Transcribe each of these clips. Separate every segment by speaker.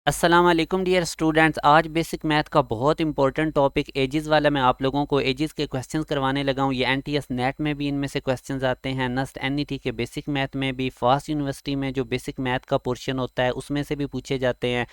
Speaker 1: अस्सलाम वालेकुम dear students. आज बेसिक मैथ का बहुत इंपॉर्टेंट टॉपिक एजेस वाला मैं आप लोगों को एजेस के क्वेश्चंस करवाने लगा हूँ। ये एनटीएस नेट में भी इनमें से क्वेश्चंस आते हैं, नस्ट एनईटी के बेसिक मैथ में भी, फास्ट यूनिवर्सिटी में जो बेसिक मैथ का पोर्शन होता है उसमें से भी पूछे जाते हैं।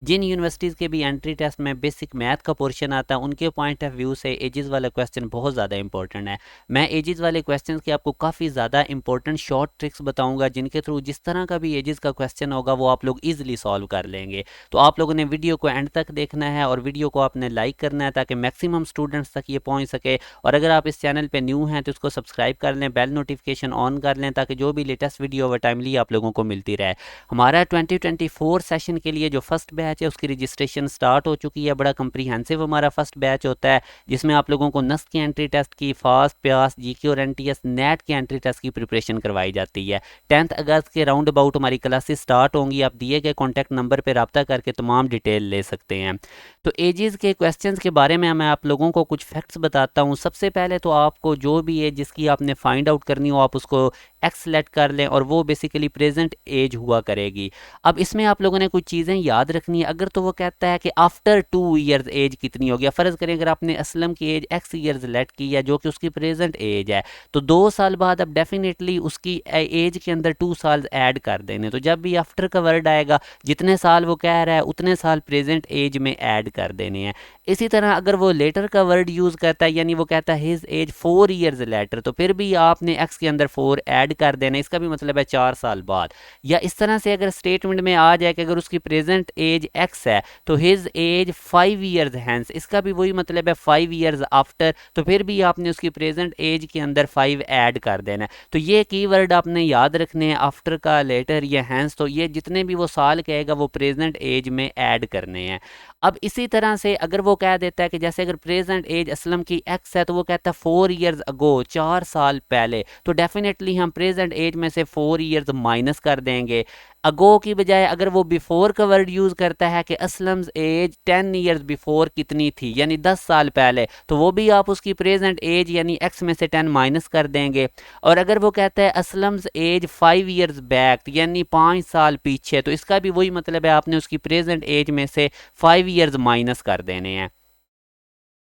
Speaker 1: जिन यूनिवर्सिटीज़ के भी एंट्री टेस्ट में बेसिक मैथ का पोर्शन आता है उनके पॉइंट ऑफ व्यू से एजेस वाला क्वेश्चन बहुत ज़्यादा इंपॉर्टेंट है। मैं एजेस वाले क्वेश्चन के आपको काफ़ी ज़्यादा इंपॉर्टेंट शॉर्ट ट्रिक्स बताऊंगा जिनके थ्रू जिस तरह का भी एजेस का क्वेश्चन होगा वो आप लोग ईजिली सॉल्व कर लेंगे। तो आप लोगों ने वीडियो को एंड तक देखना है और वीडियो को आपने लाइक करना है ताकि मैक्सिमम स्टूडेंट्स तक ये पहुंच सके। और अगर आप इस चैनल पे न्यू हैं तो इसको सब्सक्राइब कर लें, बेल नोटिफिकेशन ऑन कर लें ताकि जो भी लेटेस्ट वीडियो ओवर टाइमली आप लोगों को मिलती रहे। हमारा 2024 सेशन के लिए जो फर्स्ट बैच है उसकी रजिस्ट्रेशन स्टार्ट हो चुकी है। बड़ा कंप्रीहेंसिव हमारा फर्स्ट बैच होता है जिसमें आप लोगों को नस्ट की एंट्री टेस्ट की, फास्ट, प्यास, जीके और एनटीएस नेट की एंट्री टेस्ट की प्रिपरेशन करवाई जाती है। 10 अगस्त के राउंड अबाउट हमारी क्लासेस स्टार्ट होंगी। आप दिए गए कॉन्टैक्ट नंबर पर रब्ता करके तमाम डिटेल ले सकते हैं। तो एजेस के क्वेश्चंस के बारे में मैं आप लोगों को कुछ फैक्ट्स बताता हूँ। सबसे पहले तो आपको जो भी एज जिसकी आपने फाइंड आउट करनी हो आप उसको एक्स सेलेक्ट कर लें और वो बेसिकली प्रेजेंट एज हुआ करेगी। अब इसमें आप लोगों ने कुछ चीज़ें याद रखनी है। अगर तो वो कहता है कि आफ्टर 2 ईयर्स एज कितनी होगी, फ़र्ज़ करें अगर आपने असलम की एज एक्स ईयर्स सेलेक्ट की है जो कि उसकी प्रेजेंट एज है, तो 2 साल बाद अब डेफिनेटली उसकी एज के अंदर 2 साल ऐड कर देने। तो जब भी आफ्टर का वर्ड आएगा जितने साल वो कह रहा है उतने साल प्रेजेंट एज में ऐड कर देने हैं। इसी तरह अगर वो लेटर का वर्ड यूज़ करता है यानी वो कहता है हिज एज 4 ईयर्स लेटर, तो फिर भी आपने एक्स के अंदर 4 ऐड कर देना। इसका भी मतलब है 4 साल बाद। या इस तरह से अगर स्टेटमेंट में आ जाए कि अगर उसकी प्रेजेंट एज एक्स है तो हिज एज 5 ईयर्स हैंस, इसका भी वही मतलब है 5 ईयर्स आफ्टर, तो फिर भी आपने उसकी प्रेजेंट एज के अंदर 5 ऐड कर देना है। तो ये कीवर्ड आपने याद रखने हैं, आफ्टर का, लेटर या हैंस। तो ये जितने भी वो साल कहेगा वो प्रेजेंट एज में ऐड करने हैं। अब इसी तरह से अगर वो कह देता है कि जैसे अगर प्रेजेंट एज असलम की एक्स है तो वो कहता है 4 ईयर्स अगो, 4 साल पहले, तो डेफिनेटली हम प्रेजेंट एज में से 4 ईयर्स माइनस कर देंगे। अगो की बजाय अगर वो बिफोर का वर्ड यूज़ करता है कि असलम्स एज 10 ईयर्स बिफोर कितनी थी यानी 10 साल पहले, तो वो भी आप उसकी प्रेजेंट एज यानी एक्स में से 10 माइनस कर देंगे। और अगर वो कहता है असलम्स एज 5 ईयर्स बैक यानी 5 साल पीछे, तो इसका भी वही मतलब है आपने उसकी प्रेजेंट एज में से 5 ईयर्स माइनस कर देने हैं।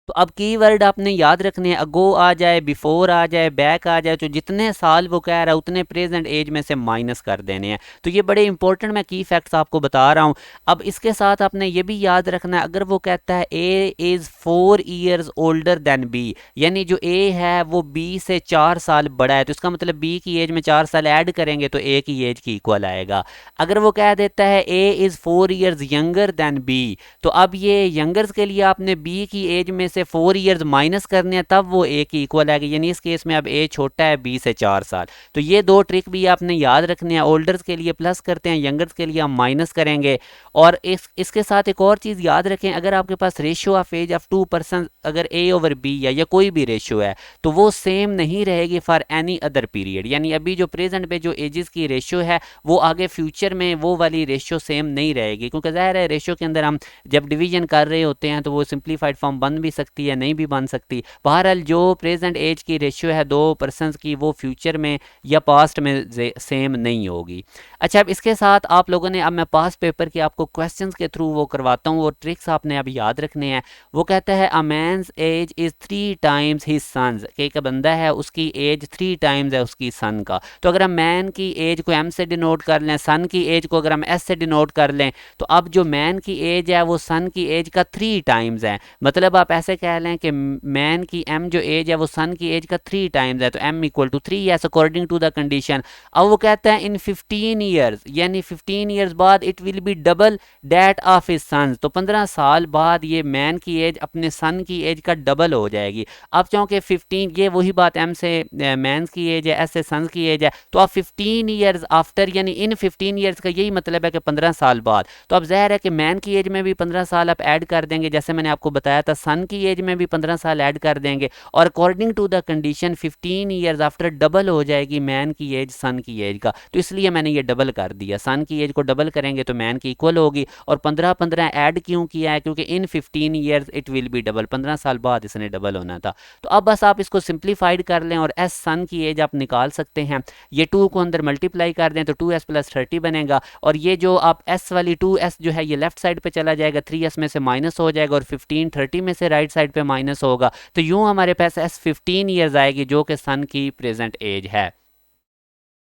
Speaker 1: तो अब कीवर्ड आपने याद रखने हैं, अगो आ जाए, बिफोर आ जाए, बैक आ जाए, तो जितने साल वो कह रहा है उतने प्रेजेंट एज में से माइनस कर देने हैं। तो ये बड़े इंपॉर्टेंट मैं की फैक्ट्स आपको बता रहा हूँ। अब इसके साथ आपने ये भी याद रखना है, अगर वो कहता है A is 4 years older than B, यानी जो ए है वो बी से 4 साल बड़ा है, तो इसका मतलब बी की एज में 4 साल ऐड करेंगे तो ए की एज की इक्वल आएगा। अगर वो कह देता है A is 4 years younger than B, तो अब ये यंगर्स के लिए आपने बी की एज में से 4 ईयर्स माइनस करने हैं तब वो ए की इक्वल आएगी, यानी इस केस में अब ए छोटा है बी से 4 साल। तो ये दो ट्रिक भी आपने याद रखने हैं। ओल्डर्स के लिए प्लस करते हैं, यंगर्स के लिए हम माइनस करेंगे। और इसके साथ एक और चीज़ याद रखें, अगर आपके पास रेशियो ऑफ एज ऑफ 2% अगर ए ओवर बी है या कोई भी रेशियो है तो वो सेम नहीं रहेगी फॉर एनी अदर पीरियड। यानी अभी जो प्रेजेंट पे जो एजेस की रेशियो है वो आगे फ्यूचर में वो वाली रेशियो सेम नहीं रहेगी, क्योंकि ज़ाहिर है रेशियो के अंदर हम जब डिवीजन कर रहे होते हैं तो वो सिंप्लीफाइड फॉर्म बन भी सकती है, नहीं भी बन सकती। बहरहाल जो प्रेजेंट एज की रेशियो है 2% की वो फ्यूचर में या पास्ट में सेम नहीं होगी। अच्छा, अब इसके साथ आप लोगों ने, अब मैं पास्ट पेपर के आपको क्वेश्चंस के थ्रू वो करवाता हूँ, वो ट्रिक्स आपने अब याद रखने हैं। वो कहता है a man's age is 3 times his sons, कि एक बंदा है उसकी एज 3 टाइम्स है उसकी सन का। तो अगर हम मैन की एज को एम से डिनोट कर लें, सन की एज को अगर हम एस से डिनोट कर लें, तो अब जो मैन की एज है वो सन की एज का 3 टाइम्स है। मतलब आप ऐसे कह लें कि मैन की एम जो एज है वो सन की एज का 3 टाइम्स है, तो M equal to 3 yes according to the condition. अब वो कहता है इन 15 ईयर्स, यानी 15 ईयर्स बाद it will be double that of his sons, तो 15 साल बाद ये मैन की एज अपने सन की एज का डबल हो जाएगी। अब चूँकि 15, ये वही बात एम से मैन की एज है, एस से सन्स की एज है, तो अब 15 ईयर्स आफ्टर यानी इन 15 ईयर्स का यही मतलब है कि 15 साल बाद। तो अब ज़ाहिर है कि मैन की एज में भी 15 साल आप ऐड कर देंगे, जैसे मैंने आपको बताया था सन की एज में भी 15 साल ऐड कर देंगे, और according to the condition 15 years after double हो जाएगी मैन की एज सन की एज का, तो इसलिए मैंने ये डबल डबल कर दिया, सन की एज को डबल करेंगे तो मैन की इक्वल होगी। और 15-15 ऐड क्यों किया है, क्योंकि इन 15 years it will be double, 15 साल बाद इसने डबल होना था। तो अब बस आप इसको सिंप्लीफाइड कर लें और एस सन की एज आप निकाल सकते हैं। ये 2 को अंदर मल्टीप्लाई कर दें तो 2s + 30 बनेगा, और ये जो आप s वाली 2s जो है ये लेफ्ट साइड पे चला जाएगा, 3s में से माइनस हो जाएगा, और 15 30 में से राइट साइड पे माइनस होगा। तो यूं हमारे पास s 15 ईयर्स आएगी जो कि सन की प्रेजेंट एज है।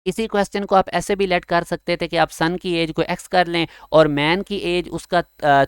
Speaker 1: इसी क्वेश्चन को आप ऐसे भी लेट कर सकते थे कि आप सन की एज को x कर लें और मैन की एज उसका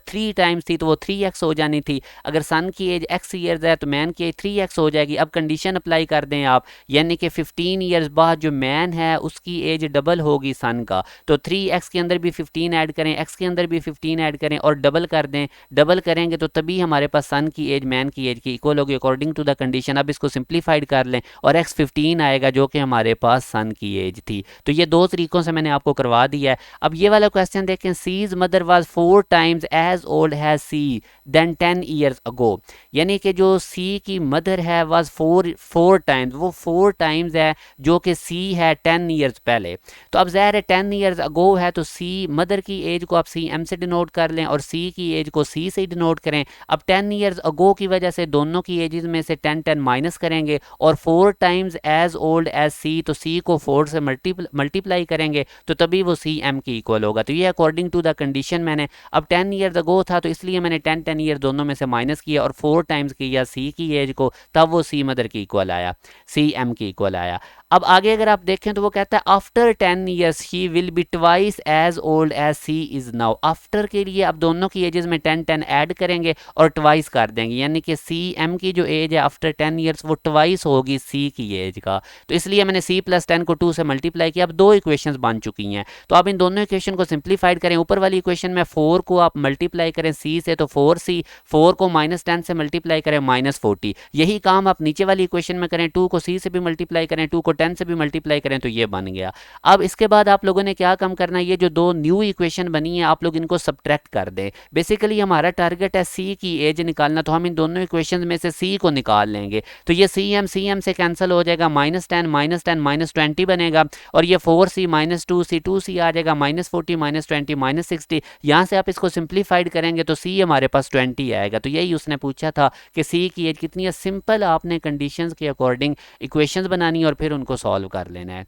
Speaker 1: 3 टाइम्स थी तो वो 3x हो जानी थी। अगर सन की एज x ईयर्स है तो मैन की एज 3x हो जाएगी। अब कंडीशन अप्लाई कर दें आप, यानी कि 15 ईयर्स बाद जो मैन है उसकी एज डबल होगी सन का, तो 3x के अंदर भी 15 ऐड करें, x के अंदर भी 15 ऐड करें और डबल कर दें। डबल करेंगे तो तभी हमारे पास सन की एज मैन की एज की इक्वल होगी अकॉर्डिंग टू द कंडीशन। अब इसको सिंप्लीफाइड कर लें और x 15 आएगा जो कि हमारे पास सन की एज थी। तो ये दो तरीकों से मैंने आपको करवा दिया है। अब ये वाला क्वेश्चन देखें, C's mother was 4 times as old as C than 10 years ago, यानी कि जो सी की मदर है वाज 4 टाइम्स, वो 4 टाइम्स है जो कि सी है 10 ईयर्स पहले। तो अब ज़ाहिर है 10 ईयर्स अगो है तो सी मदर की एज को आप सी एम से डिनोट कर लें और सी की एज को सी से डिनोट करें। अब 10 ईयर्स अगो की वजह से दोनों की एजेस में से 10 माइनस करेंगे और 4 टाइम्स एज ओल्ड एज सी, तो सी को 4 से मल्टीप्लाई करेंगे तो तभी वो सी एम की इक्वल होगा। तो ये अकॉर्डिंग टू द कंडीशन मैंने, अब 10 ईयर्स अगो था तो इसलिए मैंने 10 ईयर दोनों में से माइनस किया और 4 टाइम्स किया सी की एज को, तब वो सी मदर की इक्वल आया, सी एम की इक्वल आया। अब आगे अगर आप देखें तो वो कहता है after 10 years he will be twice as old as C is now. After के लिए अब दोनों की एजेस में 10 ऐड करेंगे और ट्वाइस कर देंगे, यानी कि सी एम की जो एज है आफ्टर 10 ईयर्स वो ट्वाइस होगी सी की एज का। तो इसलिए मैंने सी + 10 को 2 से मल्टीप्लाई किया। अब दो इक्वेशंस बन चुकी हैं, तो आप इन दोनों इक्वेशन को सिंप्लीफाइड करें। ऊपर वाली इक्वेशन में 4 को आप मल्टीप्लाई करें सी से तो 4c, 4 को -10 से मल्टीप्लाई करें -40। यही काम आप नीचे वाली इक्वेशन में करें, 2 को सी से भी मल्टीप्लाई करें, 2 को 10 से भी मल्टीप्लाई करें, तो ये बन गया। अब इसके बाद आप लोगों ने क्या काम करना है, ये जो दो न्यू इक्वेशन बनी है आप लोग इनको सब्ट्रैक्ट कर दें। बेसिकली हमारा टारगेट है सी की एज निकालना, तो हम इन दोनों इक्वेशन में से सी को निकाल लेंगे। तो ये सी एम से कैंसिल हो जाएगा, -10 -20 बनेगा, और ये 4c -2c 2c आ जाएगा, -40 -20 -60। यहाँ से आप इसको सिंप्लीफाइड करेंगे तो c हमारे पास 20 आएगा। तो यही उसने पूछा था कि c की एज कितनी है। सिंपल आपने कंडीशंस के अकॉर्डिंग इक्वेशंस बनानी और फिर उनको सॉल्व कर लेना है।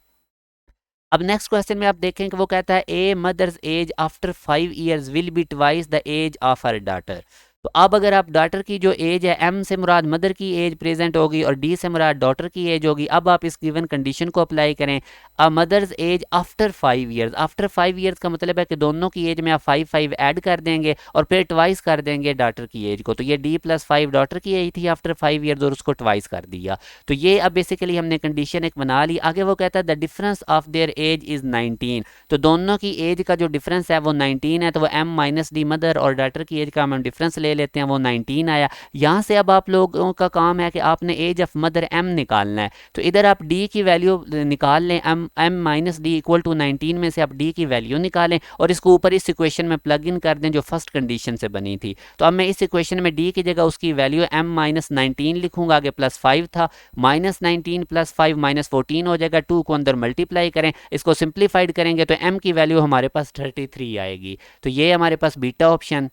Speaker 1: अब नेक्स्ट क्वेश्चन में आप देखें कि वो कहता है a mother's age after 5 years will be twice the age of her daughter. तो अब अगर आप डॉटर की जो एज है, एम से मुराद मदर की एज प्रेजेंट होगी और डी से मुराद डॉटर की एज होगी। अब आप इस गिवन कंडीशन को अप्लाई करें, a mother's age after 5 years. After 5 years का मतलब है कि दोनों की एज में आप 5 ऐड कर देंगे और फिर ट्वाइस कर देंगे डॉटर की एज को। तो ये डी + 5 डॉटर की एज थी आफ्टर 5 ईयर्स और उसको ट्वाइस कर दिया। तो ये अब बेसिकली हमने कंडीशन एक बना ली। आगे वो कहता है the difference of their age is 19। तो दोनों की एज का जो डिफरेंस है वो 19 है, तो वो एम -d मदर और डॉटर की एज का हम डिफरेंस ले लेते हैं, वो 19 आया। यहाँ से अब आप लोगों का काम है कि आपने एज ऑफ मदर एम निकालना है। तो इधर आप डी की वैल्यू निकाल लें, एम -d इक्वल टू 19 में से आप डी की वैल्यू निकालें और इसको ऊपर इस इक्वेशन में प्लग इन कर दें जो फर्स्ट कंडीशन से बनी थी। तो अब मैं इस इक्वेशन में डी की जगह उसकी वैल्यू एम -19 लिखूंगा, आगे +5 था, -19 + 5 -14 हो जाएगा। 2 को अंदर मल्टीप्लाई करें, इसको सिंप्लीफाइड करेंगे तो एम की वैल्यू हमारे पास 33 आएगी। तो ये हमारे पास बीटा ऑप्शन।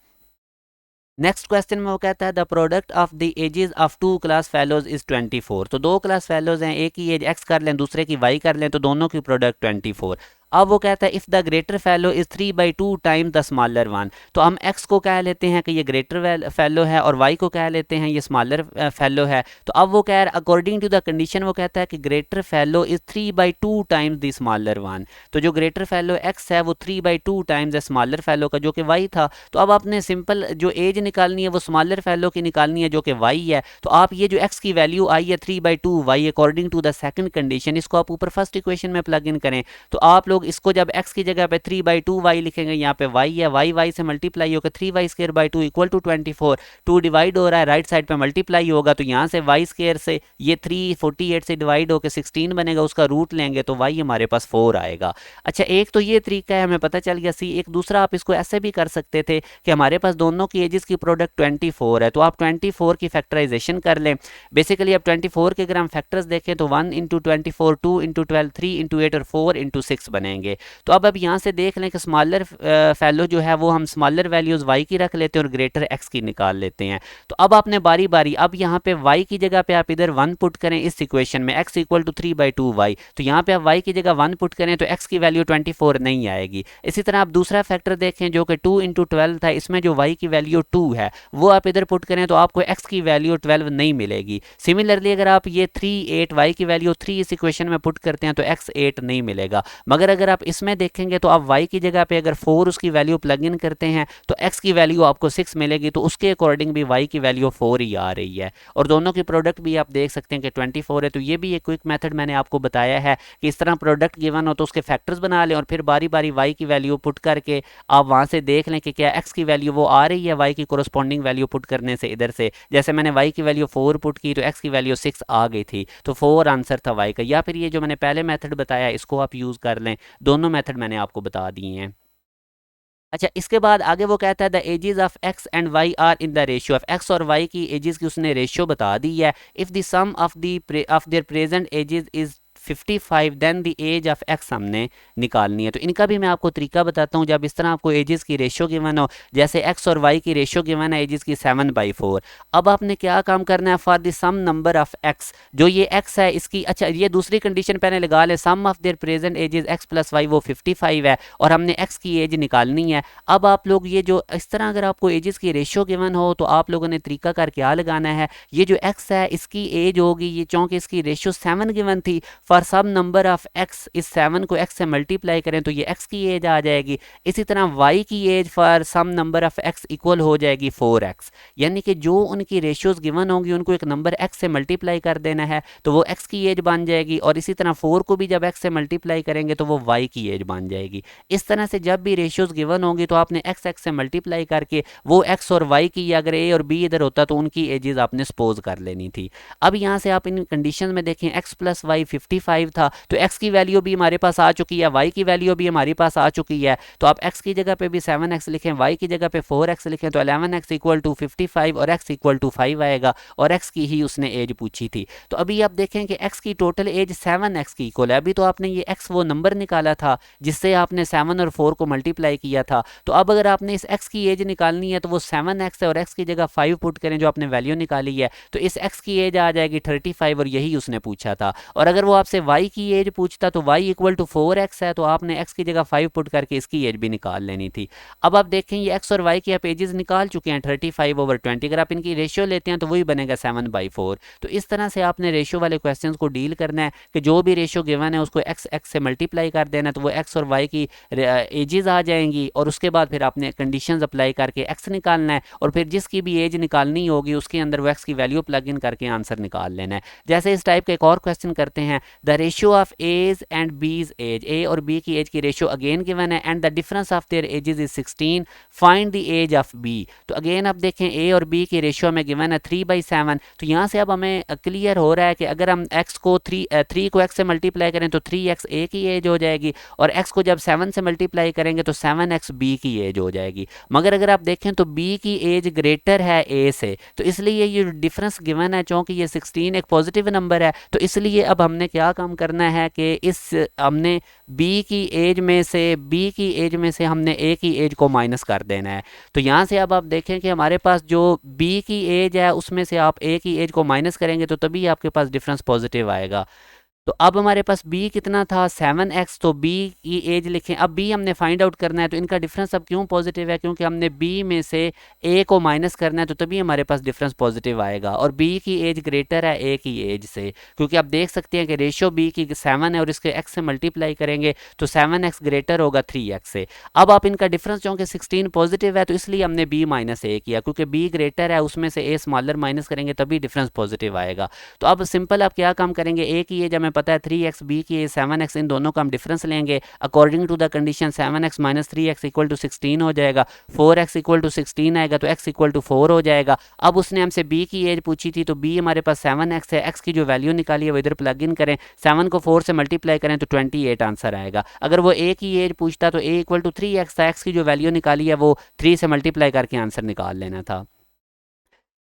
Speaker 1: नेक्स्ट क्वेश्चन में वो कहता है the product of the ages of 2 class fellows is 24। तो 2 क्लास फेलोज हैं, एक की एज x कर लें दूसरे की y कर लें, तो दोनों की प्रोडक्ट 24। अब वो कहता है if the greater fellow is 3/2 time the smaller one. तो हम x को कह लेते हैं कि ये ग्रेटर फेलो है और y को कह लेते हैं ये स्मॉलर फेलो है। तो अब वो कह रहा है अकॉर्डिंग टू द कंडीशन, वो कहता है कि greater fellow is 3/2 times the smaller one. तो जो ग्रेटर फेलो x है वो 3/2 टाइम्स द स्मॉलर फेलो का जो कि y था। तो अब आपने सिंपल जो एज निकालनी है वो स्मॉलर फेलो की निकालनी है जो कि y है। तो आप ये जो x की वैल्यू आई है 3/2 y according to the second condition, इसको आप ऊपर फर्स्ट इक्वेशन में प्लग इन करें। तो आप इसको जब x की जगह पे 3/2 y लिखेंगे, यहाँ पे y है, y से मल्टीप्लाई होकर 3y² इक्वल टू 24। 2 डिवाइड हो रहा है, राइट साइड पे मल्टीप्लाई होगा, तो यहाँ से y² से ये 348 से डिवाइड होकर 16 बनेगा, उसका रूट लेंगे तो y हमारे पास 4 आएगा। अच्छा, एक तो ये तरीका है, हमें पता चल गया सी। एक दूसरा आप इसको ऐसे भी कर सकते थे कि हमारे पास दोनों की एजेस की प्रोडक्ट 24 है, तो आप 24 की फैक्टराइजेशन कर लें। बेसिकली आप 24 के अगर हम फैक्टर्स देखें तो 1 × 24, 2 × 12, 3 × 8 और 4 × 6 बनेगा। लेंगे। तो अब यहाँ से देख लें कि स्मॉलर फैलो जो है वो हम स्मॉलर वैल्यूज़ वाई की रख लेते हैं और ग्रेटर एक्स की निकाल लेते हैं। तो अब आपने बारी बारी अब यहाँ पे y की जगह पे आप इधर 1 पुट करें इस इक्वेशन में, x इक्वल टू 3/2y, तो यहाँ पे आप y की जगह 1 पुट करें तो x की वैल्यू 24 नहीं आएगी। इसी तरह आप दूसरा फैक्टर देखें जो कि 2 इंटू 12 था, इसमें जो y की वैल्यू 2 है वो आप इधर पुट करें तो आपको x की वैल्यू 12 नहीं मिलेगी। सिमिलरली अगर आप ये 3 8 y की वैल्यू 3 इस इक्वेशन में पुट करते हैं तो x 8 नहीं मिलेगा। मगर अगर आप इसमें देखेंगे तो आप y की जगह पे अगर 4 उसकी वैल्यू प्लग इन करते हैं तो x की वैल्यू आपको 6 मिलेगी, तो उसके अकॉर्डिंग भी y की वैल्यू 4 ही आ रही है। और दोनों की प्रोडक्ट भी आप देख सकते हैं कि 24 है। तो ये भी एक क्विक मेथड मैंने आपको बताया है कि इस तरह प्रोडक्ट गिवन हो तो उसके फैक्टर्स बना लें और फिर बारी बारी y की वैल्यू पुट करके आप वहां से देख लें कि क्या x की वैल्यू वो आ रही है y की कोरस्पॉन्डिंग वैल्यू पुट करने से। इधर से जैसे मैंने y की वैल्यू 4 पुट की तो x की वैल्यू 6 आ गई थी, तो 4 आंसर था y का। या फिर ये जो मैंने पहले मेथड बताया इसको आप यूज़ कर लें। दोनों मेथड मैंने आपको बता दिए हैं। अच्छा, इसके बाद आगे वो कहता है the ages of X and Y are in the ratio of X और वाई की एजेस की उसने रेशियो बता दी है। If the sum of their present ages is 55 then the age of X हमने निकालनी है। तो इनका भी मैं आपको तरीका बताता हूँ। जब इस तरह आपको एजेस की रेशियो गिवन हो, जैसे एक्स और वाई की रेशियो गिवन है एजेस की 7/4, अब आपने क्या काम करना है, for the some number of X, जो ये एक्स है इसकी, अच्छा ये दूसरी कंडीशन पहले लगा ले, sum of their present ages x plus y वो 55 है और हमने एक्स की एज निकालनी है। अब आप लोग ये जो इस तरह अगर आपको एजेस की रेशियो गिवन हो तो आप लोगों ने तरीका कर क्या लगाना है, ये जो एक्स है इसकी एज होगी, ये चूंकि इसकी रेशियो 7 गिवन थी, for some number of X, इस 7 को x से मल्टीप्लाई करें तो ये x की एज आ जाएगी। इसी तरह y की age for some number of x equal हो जाएगी 4x। यानी कि जो उनकी रेशियोज गिवन होंगी उनको एक नंबर x से मल्टीप्लाई कर देना है तो वो x की एज बन जाएगी, और इसी तरह 4 को भी जब x से मल्टीप्लाई करेंगे तो वो y की एज बन जाएगी। इस तरह से जब भी रेशियोज गिवन होंगी तो आपने x से मल्टीप्लाई करके वो x और y की, अगर a और b इधर होता तो उनकी एजेस आपने सपोज कर लेनी थी। अब यहाँ से आप इन कंडीशन में देखें x प्लस वाई 55 था तो x की वैल्यू भी हमारे पास आ चुकी है, y की वैल्यू भी हमारे पास आ चुकी है। तो आप x की जगह पे भी 7x लिखें, y की जगह पे 4x लिखें तो 11x इक्वल टू 55 और x इक्वल टू 5 आएगा, और x की ही उसने एज पूछी थी। तो अभी आप देखें कि x की टोटल एज 7x की इक्वल है। अभी तो आपने ये x वो नंबर निकाला था जिससे आपने 7 और 4 को मल्टीप्लाई किया था। तो अब अगर आपने इस x की एज निकालनी है तो वो 7x है और x की जगह 5 पुट करें जो आपने वैल्यू निकाली है, तो इस x की एज आ जाएगी 35 और यही उसने पूछा था। और अगर वो आपसे y की एज पूछता तो y इक्वल टू 4x है तो आपने x की जगह 5 पुट करके इसकी एज भी निकाल लेनी थी। अब आप देखें ये x और y की आप एजेस निकाल चुके हैं 35/20। अगर आप इनकी रेशियो लेते हैं तो वही बनेगा 7/4। तो इस तरह से आपने रेशियो वाले क्वेश्चंस को डील करना है कि जो भी रेशियो गिवन है उसको x से मल्टीप्लाई कर देना, तो वो x और y की एजेस आ जाएंगी और उसके बाद फिर आपने कंडीशंस अप्लाई करके x निकालना है और फिर जिसकी भी एज निकालनी होगी उसके अंदर वो x की वैल्यू प्लग इन करके आंसर निकाल लेना है। जैसे इस टाइप का एक और क्वेश्चन करते हैं, the ratio of age and B's age, A और बी की एज की रेशियो अगेन गिवन है and the difference of their ages is 16, find the age of B. तो अगेन आप देखें ए और बी की रेशियो में गिवन है 3/7। तो यहाँ से अब हमें क्लियर हो रहा है कि अगर हम x को 3 को x से मल्टीप्लाई करें तो 3x ए की एज हो जाएगी और x को जब 7 से मल्टीप्लाई करेंगे तो 7x बी की एज हो जाएगी। मगर अगर आप देखें तो b की एज ग्रेटर है a से, तो इसलिए ये डिफरेंस गिवन है चूंकि ये 16 एक पॉजिटिव नंबर है, तो इसलिए अब हमने क्या काम करना है कि हमने b की एज में से हमने a की एज को माइनस कर देना है। तो यहाँ से अब आप देखें कि हमारे पास जो b की एज है उसमें से आप a की एज को माइनस करेंगे तो तभी आपके पास डिफरेंस पॉजिटिव आएगा। तो अब हमारे पास b कितना था 7x, तो b की एज लिखें। अब b हमने फाइंड आउट करना है तो इनका डिफरेंस अब क्यों पॉजिटिव है, क्योंकि हमने b में से a को माइनस करना है तो तभी हमारे पास डिफरेंस पॉजिटिव आएगा। और b की एज ग्रेटर है a की एज से, क्योंकि आप देख सकते हैं कि रेशियो b की 7 है और इसके x से मल्टीप्लाई करेंगे तो 7x ग्रेटर होगा 3x से। अब आप इनका डिफरेंस चूँकि 16 पॉजिटिव है तो इसलिए हमने b माइनस a किया, क्योंकि b ग्रेटर है उसमें से a स्मॉलर माइनस करेंगे तभी डिफरेंस पॉजिटिव आएगा। तो अब सिंपल आप क्या काम करेंगे, a की एज हमें पता है 3x, b की एज 7x, इन दोनों का हम डिफरेंस लेंगे according to the condition 7x minus 3x equal to 16 हो जाएगा, 4x इक्वल टू 16 आएगा तो x इक्वल टू 4 हो जाएगा। अब उसने हमसे b की एज पूछी थी तो b हमारे पास 7x है, x की जो वैल्यू निकाली है वो इधर प्लग इन करें, 7 को 4 से मल्टीप्लाई करें तो 28 आंसर आएगा। अगर वो a की एज पूछता तो a इक्वल टू 3x था, x की जो वैल्यू निकाली है वो 3 से मल्टीप्लाई करके आंसर निकाल लेना था।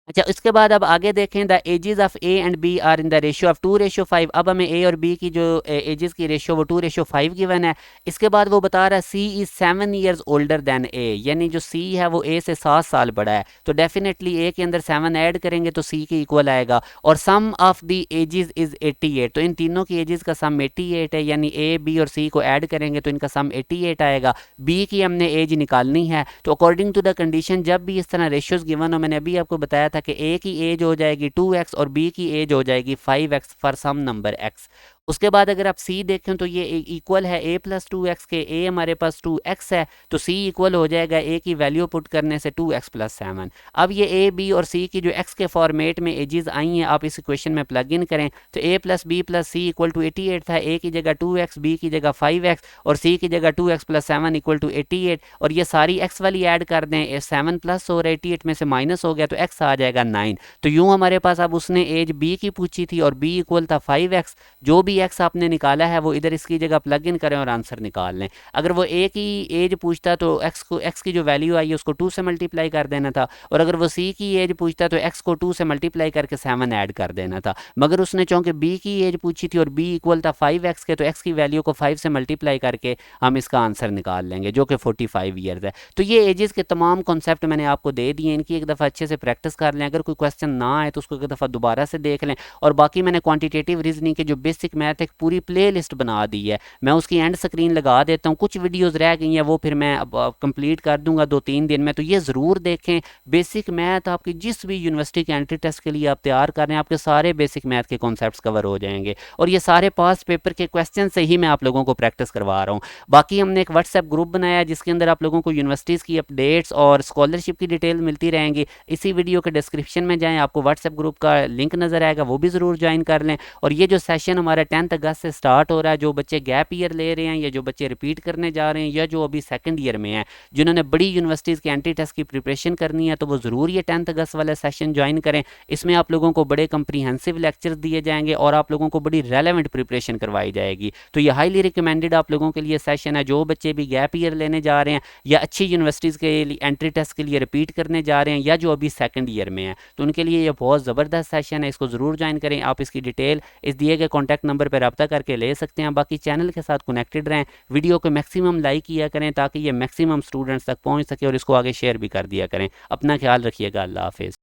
Speaker 1: अच्छा, उसके बाद अब आगे देखें, the ages of A and B are in the ratio of 2:5। अब हमें ए और बी की जो एजेस की रेशियो वो 2:5 गिवन है। इसके बाद वो बता रहा है सी इज़ 7 ईयर्स ओल्डर देन ए, यानी जो सी है वो ए से 7 साल बड़ा है। तो डेफिनेटली ए के अंदर 7 ऐड करेंगे तो सी के इक्वल आएगा। और सम ऑफ द एजेस इज़ 88, तो इन तीनों की एजेस का सम 88 है, यानी ए बी और सी को ऐड करेंगे तो इनका सम 88 आएगा। बी की हमने एज निकालनी है, तो अकॉर्डिंग टू द कंडीशन जब भी इस तरह रेशियोज गिवन हो, मैंने अभी आपको बताया था कि ए की एज हो जाएगी 2x और बी की एज हो जाएगी 5x for some number x। उसके बाद अगर आप सी देखें तो ये इक्वल है a+2x के, a हमारे पास 2x है तो c इक्वल हो जाएगा a की वैल्यू पुट करने से 2x+7। अब ये a b और c की जो x के फॉर्मेट में एजेस आई हैं आप इस इक्वेशन में प्लग इन करें तो a+b+c इक्वल टू 88 था, a की जगह 2x, b की जगह 5x और c की जगह 2x+7 इक्वल टू 88। और ये सारी x वाली ऐड कर दें, 7 प्लस और 88 में से माइनस हो गया तो x आ जाएगा 9। तो यूँ हमारे पास अब उसने एज b की पूछी थी और b इक्वल था 5x। जो भी x आपने निकाला है वो इधर इसकी जगह प्लग इन करें और आंसर निकाल लें। अगर वो a की एज पूछता तो x की जो वैल्यू आई है उसको 2 से मल्टीप्लाई कर देना था, और अगर वो c की एज पूछता तो x को 2 से मल्टीप्लाई करके 7 ऐड कर देना था। मगर उसने चूंकि b की एज पूछी थी और b इक्वल था 5x के, तो x की वैल्यू को 5 से मल्टीप्लाई करके हम इसका आंसर निकाल लेंगे जो कि 45 ईयर्स है। तो ये एजेस के तमाम कॉन्सेप्ट मैंने आपको दे दिए, इनकी एक दफ़ा अच्छे से प्रैक्टिस कर लें। अगर कोई क्वेश्चन ना आए तो उसको एक दफ़ा दोबारा से देख लें। और बाकी मैंने क्वांटिटेटिव रीजनिंग के जो बेसिक मैथ एक पूरी प्ले लिस्ट बना दी है, मैं उसकी एंड स्क्रीन लगा देता हूँ। कुछ वीडियोज़ रह गई हैं वो फिर मैं अब कंप्लीट कर दूंगा 2-3 दिन में, तो ये ज़रूर देखें। बेसिक मैथ आपकी जिस भी यूनिवर्सिटी के एंट्री टेस्ट के लिए आप तैयार कर रहे हैं, आपके सारे बेसिक मैथ के कॉन्सेप्ट कवर हो जाएंगे। और ये सारे पास्ट पेपर के क्वेश्चन से ही मैं आप लोगों को प्रैक्टिस करवा रहा हूँ। बाकी हमने एक व्हाट्सएप ग्रुप बनाया है जिसके अंदर आप लोगों को यूनिवर्सिटीज़ की अपडेट्स और स्कॉलरशिप की डिटेल मिलती रहेंगी। इसी वीडियो के डिस्क्रिप्शन में जाएं, आपको व्हाट्सएप ग्रुप का लिंक नज़र आएगा, वो भी ज़रूर ज्वाइन कर लें। और ये जो सेशन हमारा 10 अगस्त से स्टार्ट हो रहा है, जो बच्चे गैप ईयर ले रहे हैं या जो बच्चे रिपीट करने जा रहे हैं या जो अभी सेकंड ईयर में हैं, जिन्होंने बड़ी यूनिवर्सिटीज़ के एंट्री टेस्ट की प्रिपरेशन करनी है, तो वो ज़रूर ये 10 अगस्त वाला सेशन ज्वाइन करें। इसमें आप लोगों को बड़े कंप्रीहेंसिव लेक्चर दिए जाएंगे और आप लोगों को बड़ी रेलेवेंट प्रिपरेशन करवाई जाएगी। तो ये हाईली रिकमेंडेड आप लोगों के लिए सेशन है। जो बच्चे भी गैप ईयर लेने जा रहे हैं या अच्छी यूनिवर्सिटीज़ के एंट्री टेस्ट के लिए रिपीट करने जा रहे हैं या जो अभी सेकंड ईयर में हैं, तो उनके लिए ये बहुत ज़बरदस्त सेशन है, इसको ज़रूर ज्वाइन करें। आप इसकी डिटेल इस दिए गए कॉन्टैक्ट नंबर पर रब्ता करके ले सकते हैं। बाकी चैनल के साथ कनेक्टेड रहें, वीडियो को मैक्सिमम लाइक किया करें ताकि ये मैक्सिमम स्टूडेंट्स तक पहुँच सके और इसको आगे शेयर भी कर दिया करें। अपना ख्याल रखिएगा। अल्लाह हाफिज़।